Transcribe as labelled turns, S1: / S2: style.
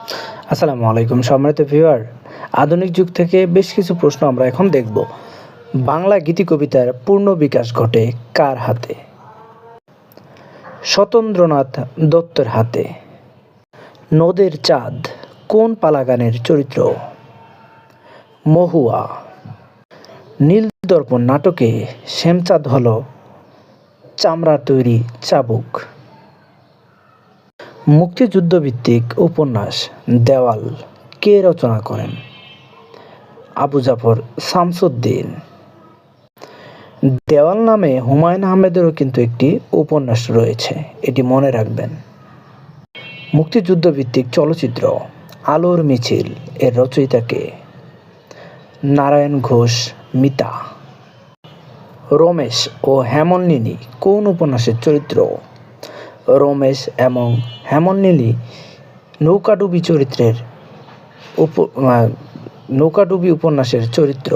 S1: আসসালামু আলাইকুম সম্মানিত ভিউয়ার। আধুনিক যুগ থেকে বেশ কিছু প্রশ্ন আমরা এখন দেখব। বাংলা গীতিকবিতার পূর্ণ বিকাশ ঘটে কার হাতে? সত্যেন্দ্রনাথ দত্তের হাতে। নদের চাঁদ কোন পালা গানের চরিত্র? মহুয়া। নীলদর্পণ নাটকে শ্যামচাঁদ হল চামড়ার তৈরি চাবুক। মুক্তিযুদ্ধভিত্তিক উপন্যাস দেওয়াল কে রচনা করেন? আবু জাফর শামসুদ্দিন। দেওয়াল নামে হুমায়ুন আহমেদেরও কিন্তু একটি উপন্যাস রয়েছে, এটি মনে রাখবেন। মুক্তিযুদ্ধভিত্তিক চলচ্চিত্র আলোর মিছিল এর রচয়িতা কে? নারায়ণ ঘোষ মিতা। রমেশ ও হেমনলিনী কোন উপন্যাসের চরিত্র? রমেশ এবং হেমনলিনী নৌকাডুবি উপন্যাসের চরিত্র।